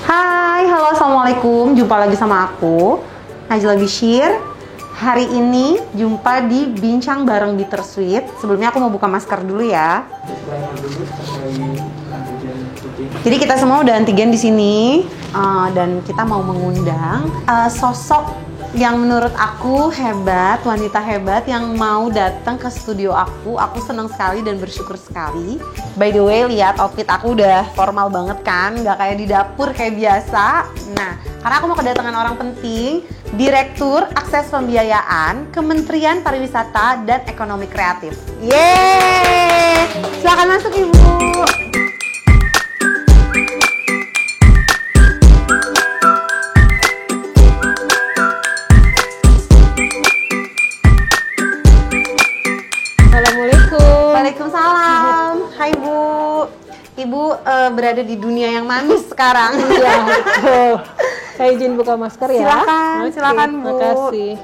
Hai, halo, assalamualaikum. Jumpa lagi sama aku, Najla Bishir. Hari ini jumpa di Bincang Bareng Bittersweet. Sebelumnya aku mau buka masker dulu ya. Jadi kita semua udah antigen di sini dan kita mau mengundang sosok yang menurut aku hebat, wanita hebat yang mau datang ke studio aku. Aku senang sekali dan bersyukur sekali. By the way, lihat outfit aku udah formal banget kan, nggak kayak di dapur kayak biasa. Nah, karena aku mau kedatangan orang penting, Direktur Akses Pembiayaan Kementerian Pariwisata dan Ekonomi Kreatif. Yeay! Silakan masuk, Ibu. Waalaikumsalam. Hai Bu. Ibu berada di dunia yang manis sekarang. Iya, betul. Saya izin buka masker ya. Silakan Bu. Makasih.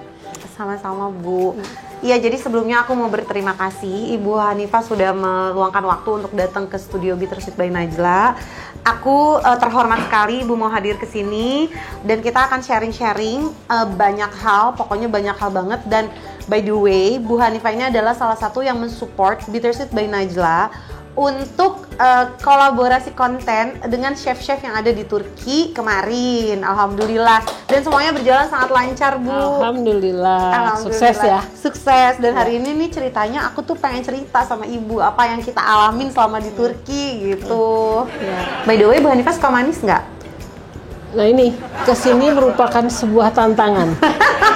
Sama-sama Bu. Iya, jadi sebelumnya aku mau berterima kasih Ibu Hanifah sudah meluangkan waktu untuk datang ke studio Bittersweet by Najla. Aku terhormat sekali Ibu mau hadir ke sini dan kita akan sharing-sharing banyak hal, pokoknya banyak hal banget. Dan by the way, Bu Hanifah ini adalah salah satu yang mensupport Bittersweet by Najla untuk kolaborasi konten dengan chef-chef yang ada di Turki kemarin. Alhamdulillah. Dan semuanya berjalan sangat lancar, Bu. Alhamdulillah. Sukses ya. Sukses. Dan hari ini nih ceritanya aku tuh pengen cerita sama Ibu apa yang kita alamin selama di Turki gitu. By the way, Bu Hanifah suka manis nggak? Nah ini, kesini merupakan sebuah tantangan.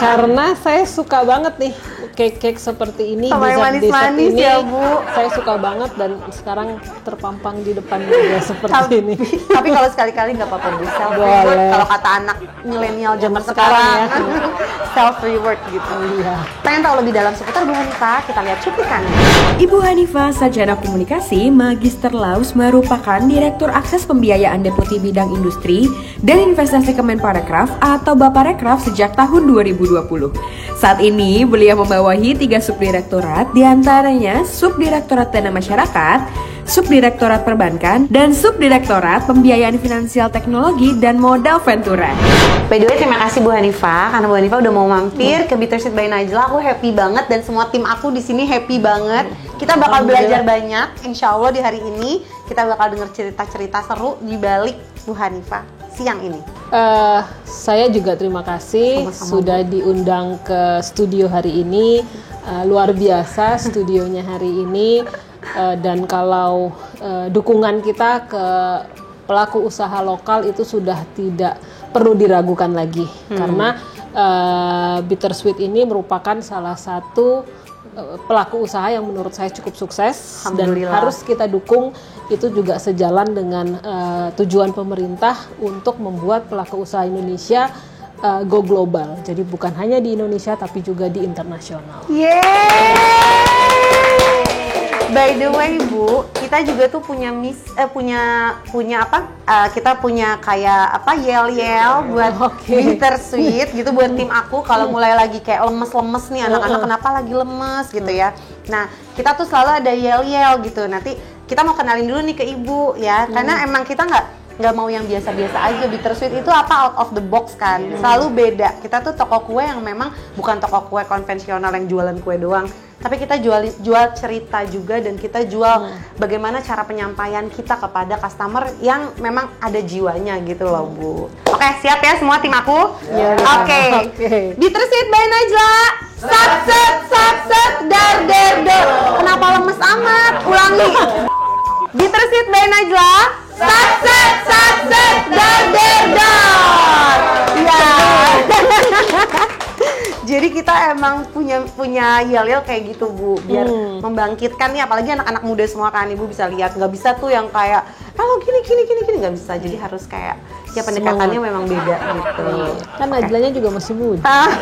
Karena saya suka banget nih cake-cake seperti ini, dessert ini ya, Bu. Saya suka banget dan sekarang terpampang di depan media seperti ini. Tapi kalau sekali-kali nggak apa-apa, Bu. Self Boleh. reward kalau kata anak milenial zaman sekarang ya. Self reward gitu. Iya. Pengen tahu lebih dalam seputar Bu Hanifah? Kita lihat cuplikannya. Ibu Hanifah Sarjana Komunikasi Magister Laus merupakan Direktur Akses Pembiayaan Deputi Bidang Industri dan Investasi Kemenparekraf atau Baparekraf sejak tahun 2020. Saat ini beliau membawahi 3 subdirektorat, diantaranya Subdirektorat Dana Masyarakat, Subdirektorat Perbankan, dan Subdirektorat Pembiayaan Finansial Teknologi dan Modal Ventura. By the way, terima kasih Bu Hanifah karena Bu Hanifah udah mau mampir ke Bittersweet by Najla. Aku happy banget dan semua tim aku di sini happy banget. Kita bakal belajar banyak, insya Allah di hari ini kita bakal dengar cerita-cerita seru di balik Bu Hanifah siang ini. Saya juga terima kasih Sama-sama, sudah diundang ke studio hari ini. Luar biasa studionya hari ini. Dan kalau dukungan kita ke pelaku usaha lokal itu sudah tidak perlu diragukan lagi. Karena Bittersweet ini merupakan salah satu pelaku usaha yang menurut saya cukup sukses dan harus kita dukung. Itu juga sejalan dengan tujuan pemerintah untuk membuat pelaku usaha Indonesia go global. Jadi bukan hanya di Indonesia tapi juga di internasional. By the way, Bu, kita juga tuh punya kita punya kayak yel-yel buat Bittersweet gitu buat tim aku kalau mulai lagi kayak lemes-lemes nih anak-anak kenapa lagi lemes gitu ya. Nah, kita tuh selalu ada yel-yel gitu. Nanti kita mau kenalin dulu nih ke Ibu ya, karena emang kita nggak mau yang biasa-biasa aja. Bittersweet itu out of the box kan, selalu beda. Kita tuh toko kue yang memang bukan toko kue konvensional yang jualan kue doang, tapi kita jual cerita juga dan kita jual bagaimana cara penyampaian kita kepada customer yang memang ada jiwanya gitu loh, Bu. Oke, siap ya semua tim aku? Oke. Bittersweet by Najla. Sat dar Kenapa lemes amat? Ulangi. Bittersweet by Najla. Sat dar. Ya. Jadi kita emang punya yel-yel kayak gitu, Bu, biar membangkitkan nih, apalagi anak-anak muda semua kan. Ibu bisa lihat, nggak bisa tuh yang kayak kalau gini nggak bisa. Jadi harus kayak ya pendekatannya memang beda gitu. Kan Najlanya juga masih muda.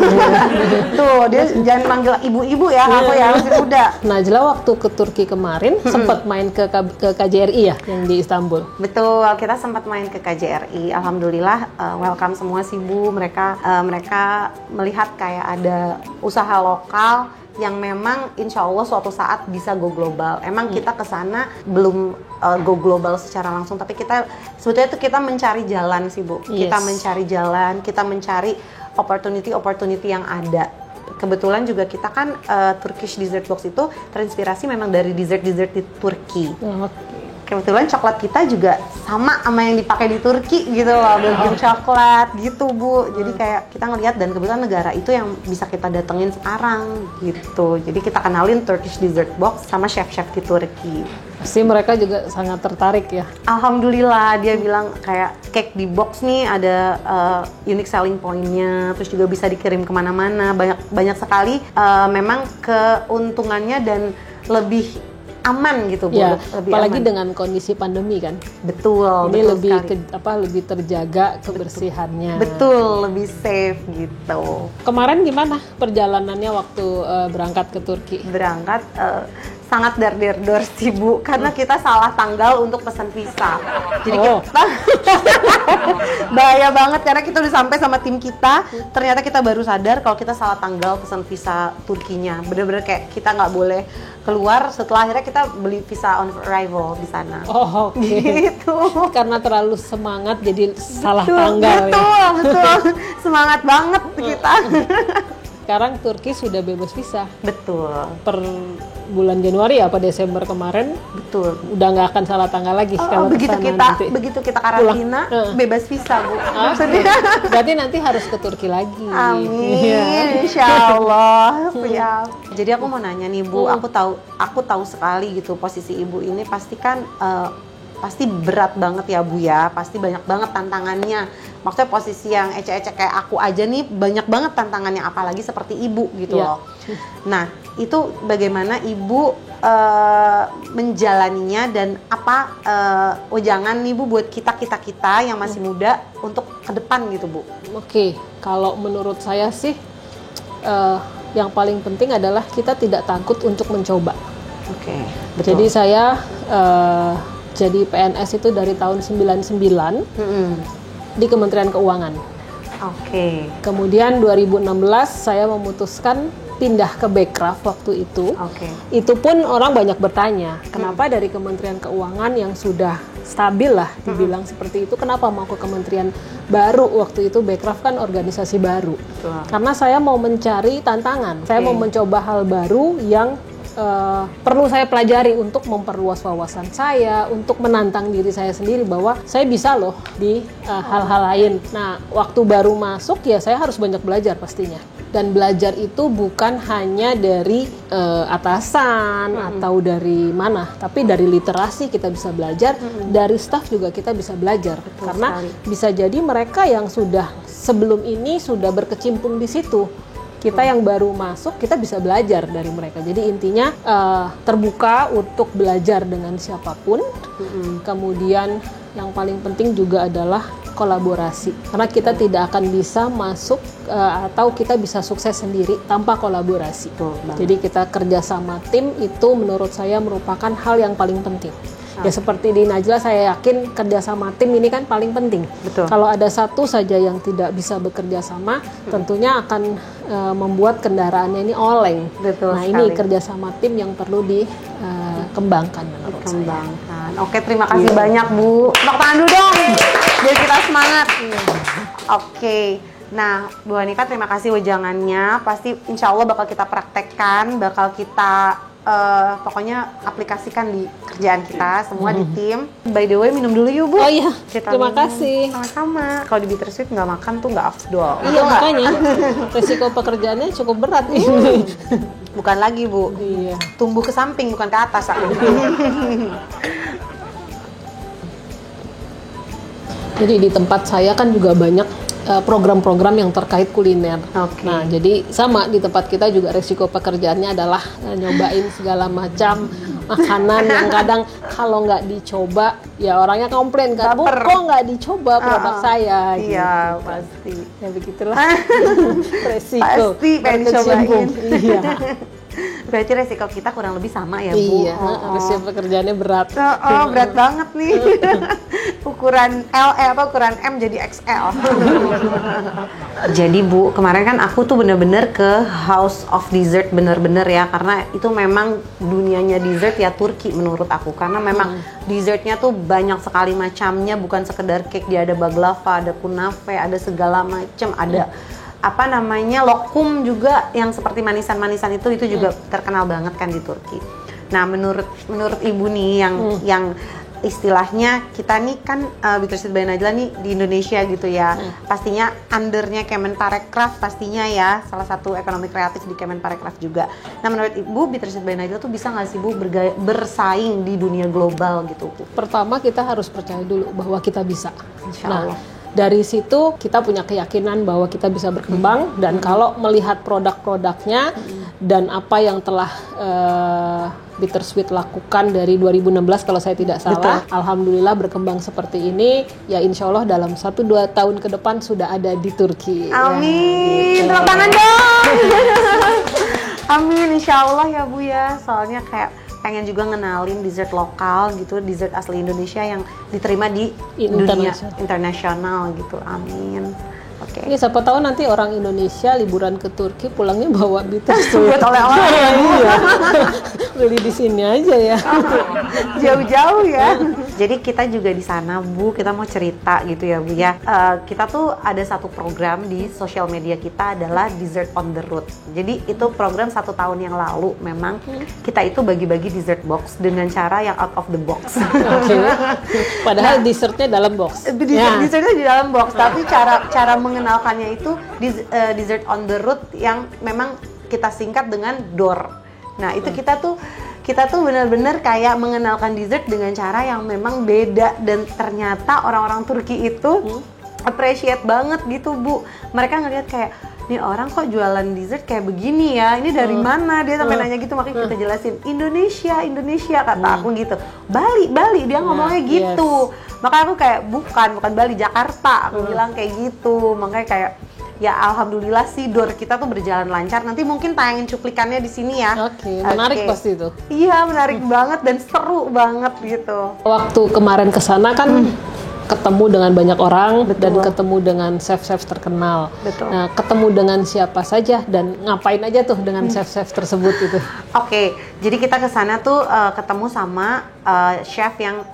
Tuh, dia jangan panggil ibu-ibu ya, aku ya masih muda. Najla waktu ke Turki kemarin sempat main ke KJRI ya, yang di Istanbul. Betul, kita sempat main ke KJRI. Alhamdulillah, welcome semua sih Bu. Mereka melihat kayak ada usaha lokal yang memang insya Allah suatu saat bisa go global. Emang kita kesana belum go global secara langsung, tapi kita sebetulnya itu kita mencari jalan sih Bu. Kita mencari jalan, kita mencari opportunity yang ada. Kebetulan juga kita kan Turkish Dessert Box itu terinspirasi memang dari dessert di Turki. Kebetulan coklat kita juga sama yang dipakai di Turki gitu loh, Belgium coklat gitu Bu. Jadi kayak kita ngelihat, dan kebetulan negara itu yang bisa kita datengin sekarang gitu. Jadi kita kenalin Turkish Dessert Box sama chef-chef di Turki. Pasti mereka juga sangat tertarik ya. Alhamdulillah, dia bilang kayak cake di box nih ada unique selling point-nya, terus juga bisa dikirim kemana-mana. Banyak sekali memang keuntungannya dan lebih aman gitu Bu. Ya, lebih apalagi aman. dengan kondisi pandemi kan. Betul. Ini betul lebih terjaga kebersihannya. Betul, lebih safe gitu. Kemarin gimana perjalanannya waktu berangkat ke Turki? Berangkat sangat dar-der-dor sih Bu, karena kita salah tanggal untuk pesan visa. Jadi kita bahaya banget karena kita udah sampai sama tim kita, ternyata kita baru sadar kalau kita salah tanggal pesan visa Turkinya. Bener-bener kayak kita nggak boleh keluar, setelah akhirnya kita beli visa on arrival di sana. Oh, oke. Gitu. Karena terlalu semangat jadi salah tanggal betul, ya. Betul. Semangat banget kita. Sekarang Turki sudah bebas visa. Betul. Per bulan Januari apa Desember kemarin, betul. Udah nggak akan salah tanggal lagi kalau begitu kita karantina bebas visa Bu. Berarti nanti harus ke Turki lagi. Amin. Insyaallah. Ya. Jadi aku mau nanya nih Bu, aku tahu sekali gitu posisi Ibu ini pasti kan pasti berat banget ya Bu ya, pasti banyak banget tantangannya. Maksudnya posisi yang ecek-ecek kayak aku aja nih banyak banget tantangannya, apalagi seperti Ibu gitu loh. Nah, itu bagaimana Ibu menjalaninya dan apa wejangan nih Bu buat kita yang masih muda untuk ke depan gitu Bu? Oke, kalau menurut saya sih yang paling penting adalah kita tidak takut untuk mencoba. Oke. Jadi saya jadi PNS itu dari tahun 99 di Kementerian Keuangan. Oke. Kemudian 2016 saya memutuskan pindah ke Bekraf waktu itu. Itu pun orang banyak bertanya, kenapa dari Kementerian Keuangan yang sudah stabil lah dibilang seperti itu, kenapa mau ke kementerian baru waktu itu? Bekraf kan organisasi baru. Karena saya mau mencari tantangan, saya mau mencoba hal baru yang perlu saya pelajari untuk memperluas wawasan saya, untuk menantang diri saya sendiri bahwa saya bisa loh di hal-hal lain. Nah, waktu baru masuk ya saya harus banyak belajar pastinya. Dan belajar itu bukan hanya dari atasan atau dari mana, tapi dari literasi kita bisa belajar, dari staff juga kita bisa belajar. Karena bisa jadi mereka yang sudah sebelum ini sudah berkecimpung di situ. Kita yang baru masuk, kita bisa belajar dari mereka. Jadi intinya terbuka untuk belajar dengan siapapun. Kemudian yang paling penting juga adalah kolaborasi. Karena kita tidak akan bisa masuk atau kita bisa sukses sendiri tanpa kolaborasi. Jadi kita kerja sama tim itu menurut saya merupakan hal yang paling penting. Ya seperti di Najla, saya yakin kerja sama tim ini kan paling penting. Kalau ada satu saja yang tidak bisa bekerja sama, tentunya akan membuat kendaraannya ini oleng. Nah ini kerja sama tim yang perlu dikembangkan menurut saya. Oke, terima kasih banyak Bu. Tepuk tangan dulu dong, biar kita semangat. Oke. Nah, Bu Hanika terima kasih wejangannya. Pasti insya Allah bakal kita praktekkan, bakal kita pokoknya aplikasikan di kerjaan kita semua di tim. By the way, minum dulu yuk Bu. Oh iya, terima kasih. Sama-sama. Kalau di Bittersweet nggak makan tuh nggak afdol. Iya makanya, resiko pekerjaannya cukup berat ini. Bukan lagi Bu. Iya. Tumbuh ke samping bukan ke atas. Jadi di tempat saya kan juga banyak program-program yang terkait kuliner. Nah, jadi sama di tempat kita juga resiko pekerjaannya adalah nyobain segala macam makanan yang kadang kalau nggak dicoba ya orangnya komplain kan, Bu, kok nggak dicoba produk saya? Iya, gitu. pasti. Ya begitulah resiko. Pasti pengen dicobain. Iya. Berarti resiko kita kurang lebih sama ya Bu? Iya, harusnya pekerjaannya berat. Berat banget nih. Ukuran ukuran M jadi XL. Jadi Bu, kemarin kan aku tuh bener-bener ke House of Dessert bener-bener ya, karena itu memang dunianya dessert ya Turki menurut aku, karena memang dessertnya tuh banyak sekali macamnya, bukan sekedar cake, dia ada baklava, ada kunafe, ada segala macam, ada apa namanya lokum juga yang seperti manisan-manisan itu juga terkenal banget kan di Turki. Nah menurut ibu nih yang istilahnya kita nih kan Bittersweet by Najla nih di Indonesia gitu ya, pastinya undernya Kemenparekraf pastinya ya, salah satu ekonomi kreatif di Kemenparekraf juga. Nah menurut ibu Bittersweet by Najla tuh bisa nggak sih Bu bersaing di dunia global gitu Bu? Pertama kita harus percaya dulu bahwa kita bisa. Insya Allah. Dari situ kita punya keyakinan bahwa kita bisa berkembang, dan kalau melihat produk-produknya dan apa yang telah Bittersweet lakukan dari 2016 kalau saya tidak salah, alhamdulillah berkembang seperti ini, ya insya Allah dalam 1-2 tahun ke depan sudah ada di Turki. Amin, ya, gitu. tepuk tangan dong. Amin, insya Allah ya Bu ya, soalnya kayak pengen juga ngenalin dessert lokal gitu, dessert asli Indonesia yang diterima di dunia internasional gitu. Amin. Oke. Ini siapa tahu nanti orang Indonesia liburan ke Turki pulangnya bawa Bittersweet. Buat oleh-oleh. Iya. Beli di sini aja ya. Jauh-jauh ya. Jadi kita juga di sana Bu, kita mau cerita gitu ya Bu ya. Kita tuh ada satu program di sosial media kita adalah Dessert on the Road. Jadi itu program 1 tahun yang lalu memang kita itu bagi-bagi dessert box dengan cara yang out of the box. Oke. Padahal dessertnya dalam box. Dessertnya di dalam box, tapi cara mengenalkannya itu Dessert on the Road yang memang kita singkat dengan DOR. Nah itu kita tuh benar-benar kayak mengenalkan dessert dengan cara yang memang beda, dan ternyata orang-orang Turki itu appreciate banget gitu Bu. Mereka ngeliat kayak, nih orang kok jualan dessert kayak begini ya, ini dari mana? Dia sampai nanya gitu, makanya kita jelasin Indonesia kata aku gitu. Bali dia ngomongnya gitu. Makanya aku kayak bukan Bali, Jakarta aku bilang kayak gitu. Makanya kayak ya alhamdulillah sih DOR kita tuh berjalan lancar. Nanti mungkin tayangin cuplikannya di sini ya. Oke, menarik pasti itu. Iya, menarik banget dan seru banget gitu. Waktu kemarin kesana kan ketemu dengan banyak orang. Dan ketemu dengan chef-chef terkenal. Betul. Nah, ketemu dengan siapa saja dan ngapain aja tuh dengan chef-chef tersebut itu? Oke, jadi kita kesana tuh ketemu sama chef yang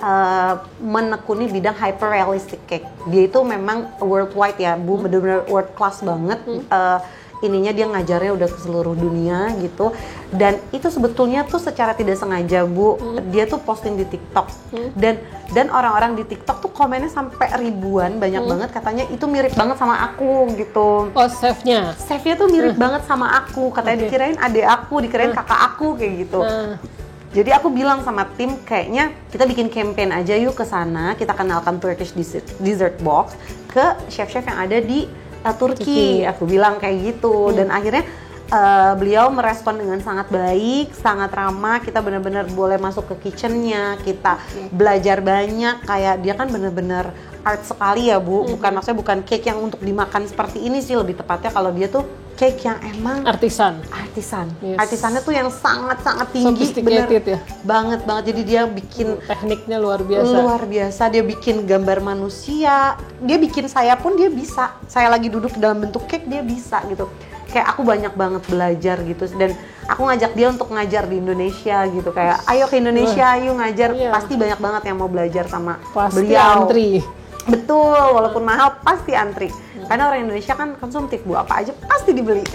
menekuni bidang hyper realistic cake. Dia itu memang worldwide ya Bu, benar-benar world class banget. Ininya dia ngajarnya udah ke seluruh dunia gitu, dan itu sebetulnya tuh secara tidak sengaja Bu, dia tuh posting di TikTok, dan orang-orang di TikTok tuh komennya sampai ribuan, banyak banget katanya itu mirip banget sama aku gitu. Oh, chefnya tuh mirip banget sama aku, katanya dikirain adik aku, dikirain kakak aku kayak gitu. Jadi aku bilang sama tim, kayaknya kita bikin campaign aja yuk ke sana, kita kenalkan Turkish dessert box ke chef-chef yang ada di Turki. Aku bilang kayak gitu, dan akhirnya beliau merespon dengan sangat baik, sangat ramah. Kita benar-benar boleh masuk ke kitchennya, kita belajar banyak. Kayak dia kan benar-benar art sekali ya Bu, maksudnya bukan cake yang untuk dimakan seperti ini sih, lebih tepatnya kalau dia tuh cake yang emang artisan. Yes. Artisannya tuh yang sangat-sangat tinggi, bener ya? banget. Jadi dia bikin tekniknya luar biasa. Dia bikin gambar manusia, dia bikin saya pun dia bisa. Saya lagi duduk dalam bentuk cake dia bisa gitu. Kayak aku banyak banget belajar gitu, dan aku ngajak dia untuk ngajar di Indonesia gitu, kayak ayo ke Indonesia, ayo ngajar. Pasti banyak banget yang mau belajar sama beliau. Antri. Betul, walaupun mahal pasti antri. Karena orang Indonesia kan konsumtif Bu, apa aja pasti dibeli.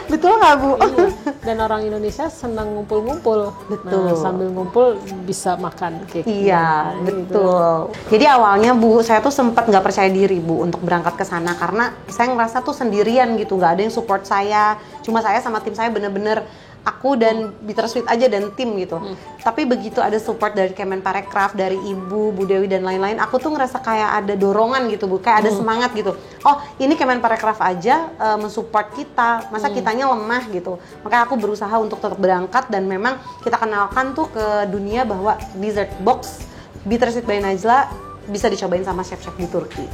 Betul nggak Bu? Iya. Dan orang Indonesia senang ngumpul-ngumpul. Betul. Nah, sambil ngumpul bisa makan cake. Iya, betul. Jadi awalnya Bu, saya tuh sempat nggak percaya diri Bu untuk berangkat ke sana, karena saya ngerasa tuh sendirian gitu, nggak ada yang support saya. Cuma saya sama tim saya bener-bener aku dan Bittersweet aja dan tim gitu. Tapi begitu ada support dari Kemenparekraf, dari Ibu, Bu Dewi dan lain-lain, aku tuh ngerasa kayak ada dorongan gitu Bu, kayak ada semangat gitu. Oh, ini Kemenparekraf aja mensupport kita, masa kitanya lemah gitu. Makanya aku berusaha untuk tetap berangkat, dan memang kita kenalkan tuh ke dunia bahwa dessert box Bittersweet by Najla bisa dicobain sama chef-chef di Turki.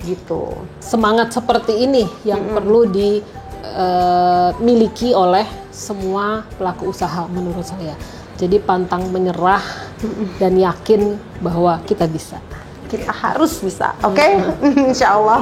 gitu. Semangat seperti ini yang perlu dimiliki oleh semua pelaku usaha menurut saya. Jadi pantang menyerah dan yakin bahwa kita bisa. Kita harus bisa, oke? Insya Allah.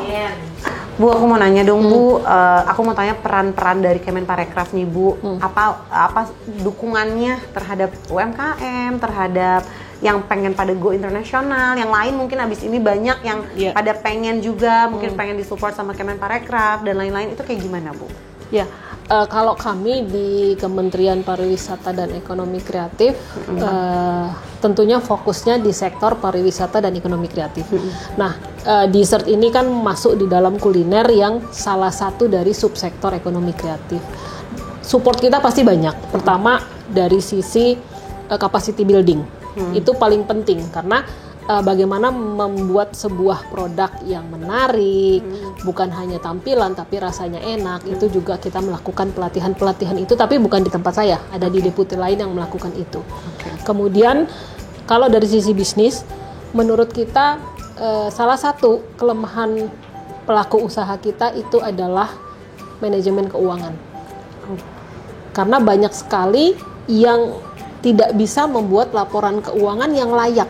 Bu, aku mau nanya dong Bu, aku mau tanya peran-peran dari Kemenparekraf nih Bu, apa dukungannya terhadap UMKM, terhadap yang pengen pada go internasional, yang lain mungkin abis ini banyak yang pada pengen juga, mungkin pengen disupport sama Kemenparekraf dan lain-lain, itu kayak gimana Bu? Ya, kalau kami di Kementerian Pariwisata dan Ekonomi Kreatif, tentunya fokusnya di sektor pariwisata dan ekonomi kreatif. Nah, dessert ini kan masuk di dalam kuliner yang salah satu dari subsektor ekonomi kreatif. Support kita pasti banyak. Pertama dari sisi capacity building, itu paling penting karena bagaimana membuat sebuah produk yang menarik, bukan hanya tampilan tapi rasanya enak, itu juga kita melakukan pelatihan itu, tapi bukan di tempat saya, ada di deputi lain yang melakukan itu. Kemudian kalau dari sisi bisnis, menurut kita salah satu kelemahan pelaku usaha kita itu adalah manajemen keuangan, karena banyak sekali yang tidak bisa membuat laporan keuangan yang layak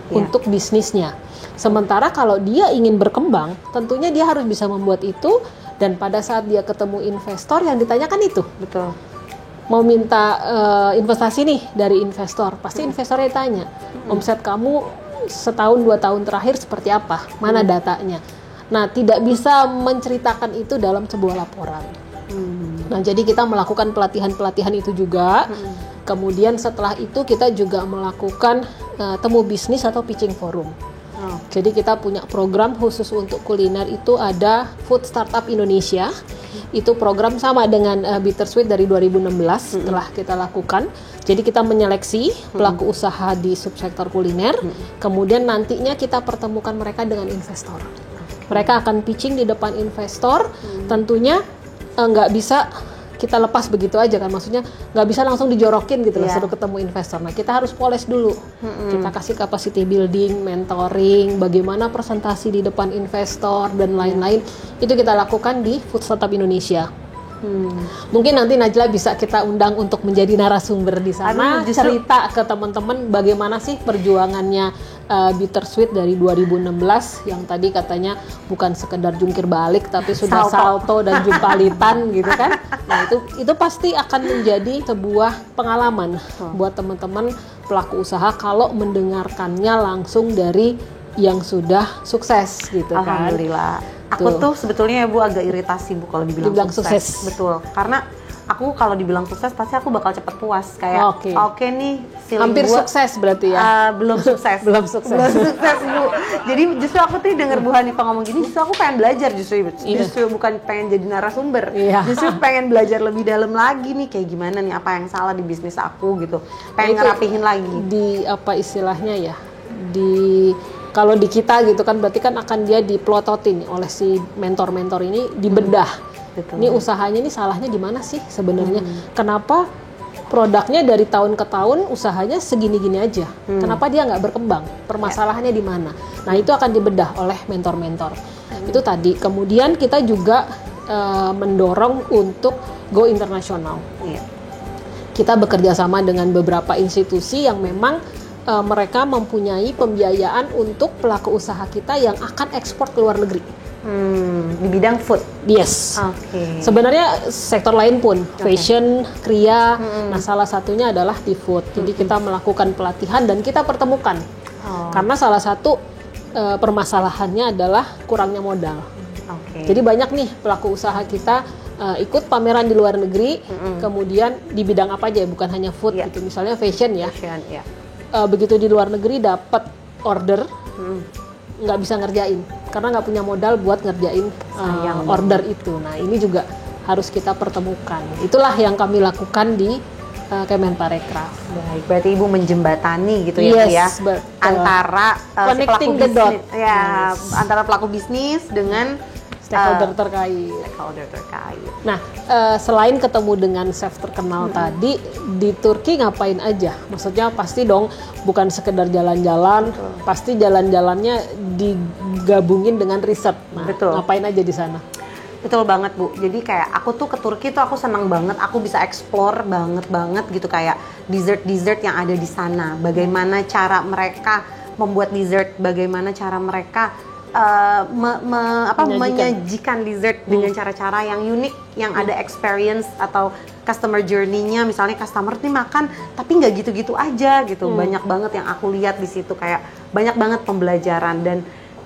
untuk bisnisnya. Sementara kalau dia ingin berkembang, tentunya dia harus bisa membuat itu, dan pada saat dia ketemu investor yang ditanyakan itu. Betul. Mau minta investasi nih dari investor, pasti investornya tanya, omset kamu setahun 2 tahun terakhir seperti apa? Mana datanya? Nah, tidak bisa menceritakan itu dalam sebuah laporan. Nah, jadi kita melakukan pelatihan itu juga. Kemudian setelah itu kita juga melakukan temu bisnis atau pitching forum. Jadi kita punya program khusus untuk kuliner, itu ada Food Startup Indonesia. Itu program sama dengan Bittersweet dari 2016 telah kita lakukan. Jadi kita menyeleksi pelaku usaha di subsektor kuliner, kemudian nantinya kita pertemukan mereka dengan investor. Mereka akan pitching di depan investor, tentunya nggak bisa kita lepas begitu aja kan, maksudnya nggak bisa langsung dijorokin gitu loh, suruh ketemu investor. Nah, kita harus poles dulu, kita kasih capacity building, mentoring, bagaimana presentasi di depan investor dan lain-lain, itu kita lakukan di Food Startup Indonesia. Mungkin nanti Najla bisa kita undang untuk menjadi narasumber di sana, cerita ke teman-teman bagaimana sih perjuangannya Bittersweet dari 2016 yang tadi katanya bukan sekedar jungkir balik tapi sudah salto dan jumpalitan gitu kan. Nah, itu pasti akan menjadi sebuah pengalaman buat teman-teman pelaku usaha kalau mendengarkannya langsung dari yang sudah sukses gitu kan. Alhamdulillah. Aku tuh sebetulnya ya Bu agak iritasi Bu kalau dibilang sukses. Betul. Karena aku kalau dibilang sukses pasti aku bakal cepet puas kayak oke nih hampir gua, sukses berarti ya. Belum sukses. belum sukses Bu. Jadi justru aku tuh denger Bu Hanifah ngomong gini, justru aku pengen belajar justru bukan pengen jadi narasumber. Justru pengen belajar lebih dalam lagi nih kayak gimana nih, apa yang salah di bisnis aku gitu. Pengen ngerapihin lagi. Di apa istilahnya ya? Kalau di kita gitu kan berarti kan akan dia diplototin oleh si mentor-mentor ini, dibedah. Ini usahanya ini salahnya di mana sih sebenarnya? Kenapa produknya dari tahun ke tahun usahanya segini-gini aja? Kenapa dia nggak berkembang? Permasalahannya di mana? Nah, itu akan dibedah oleh mentor-mentor. Itu tadi. Kemudian kita juga mendorong untuk go internasional. Kita bekerja sama dengan beberapa institusi yang memang mereka mempunyai pembiayaan untuk pelaku usaha kita yang akan ekspor ke luar negeri. Di bidang food? Yes. Sebenarnya sektor lain pun, fashion, kria, nah salah satunya adalah di food. Jadi kita melakukan pelatihan dan kita pertemukan. Karena salah satu permasalahannya adalah kurangnya modal. Jadi banyak nih pelaku usaha kita ikut pameran di luar negeri, kemudian di bidang apa aja, bukan hanya food gitu, misalnya fashion ya. Begitu di luar negeri dapat order, nggak bisa ngerjain karena nggak punya modal buat ngerjain order itu. Nah, ini juga harus kita pertemukan. Itulah yang kami lakukan di Kemenparekraf. Baik, berarti Ibu menjembatani gitu ya, antara connecting the dot. Antara pelaku bisnis dengan stakeholder terkait. Stakeholder terkait. Nah, selain ketemu dengan chef terkenal tadi, di Turki ngapain aja? Maksudnya pasti dong bukan sekedar jalan-jalan, pasti jalan-jalannya digabungin dengan riset. Nah, Betul. ngapain aja di sana? Betul banget Bu, jadi kayak aku tuh ke Turki tuh aku senang banget, aku bisa explore banget gitu kayak dessert yang ada di sana. Bagaimana cara mereka membuat dessert, bagaimana cara mereka menyajikan dessert dengan cara-cara yang unik, yang ada experience atau customer journey-nya. Misalnya customer nih makan tapi nggak gitu-gitu aja gitu. Banyak banget yang aku lihat di situ, kayak banyak banget pembelajaran. Dan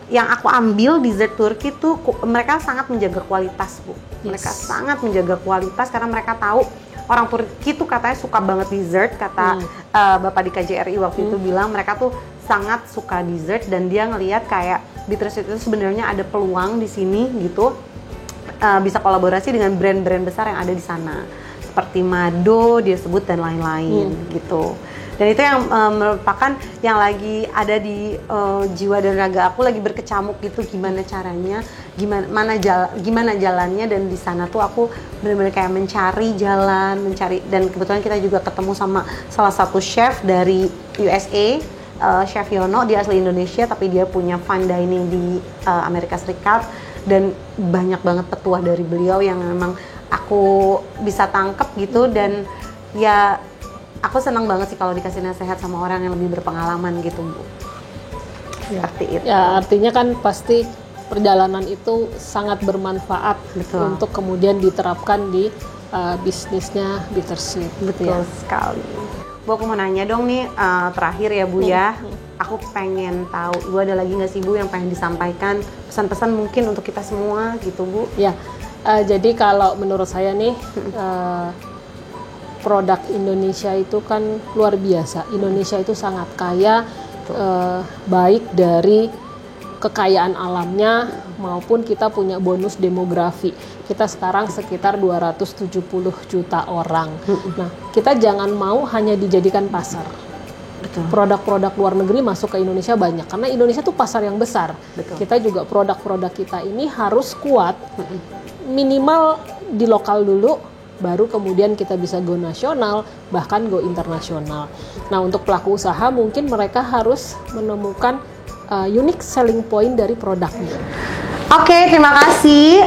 yang aku ambil dessert Turki tuh mereka sangat menjaga kualitas Bu. Mereka sangat menjaga kualitas karena mereka tahu orang Turki tuh katanya suka banget dessert. Kata Bapak di KJRI waktu itu bilang mereka tuh sangat suka dessert, dan dia ngelihat kayak Bittersweet itu sebenarnya ada peluang di sini gitu, bisa kolaborasi dengan brand-brand besar yang ada di sana seperti Mado dia sebut dan lain-lain gitu. Dan itu yang merupakan yang lagi ada di jiwa dan raga aku, lagi berkecamuk gitu, gimana caranya, gimana jalannya. Dan di sana tuh aku benar-benar kayak mencari jalan, dan kebetulan kita juga ketemu sama salah satu chef dari USA, Chef Yono. Dia asli Indonesia tapi dia punya fine dining di Amerika Serikat, dan banyak banget petuah dari beliau yang memang aku bisa tangkep gitu. Dan ya aku senang banget sih kalau dikasih nasihat sama orang yang lebih berpengalaman gitu Bu. Seperti itu. Ya, artinya kan pasti perjalanan itu sangat bermanfaat. Betul. Untuk kemudian diterapkan di bisnisnya Bittersweet. Betul sekali. Bu, aku mau nanya dong nih, terakhir ya Bu ya. Aku pengen tahu, Ibu ada lagi nggak sih Bu yang pengen disampaikan, pesan-pesan mungkin untuk kita semua gitu Bu? Ya, jadi kalau menurut saya nih, produk Indonesia itu kan luar biasa. Indonesia itu sangat kaya, baik dari kekayaan alamnya maupun kita punya bonus demografi. Kita sekarang sekitar 270 juta orang. Nah, kita jangan mau hanya dijadikan pasar. Betul. Produk-produk luar negeri masuk ke Indonesia banyak karena Indonesia tuh pasar yang besar. Betul. Kita juga produk-produk kita ini harus kuat, minimal di lokal dulu, baru kemudian kita bisa go nasional, bahkan go internasional. Nah, untuk pelaku usaha mungkin mereka harus menemukan unique selling point dari produknya. Oke, terima kasih.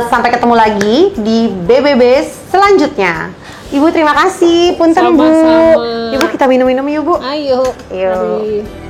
Sampai ketemu lagi di BBB selanjutnya. Ibu terima kasih. Punten Bu. Sama-sama. Ibu kita minum-minum yuk Bu. Ayo. Yuk. Mari.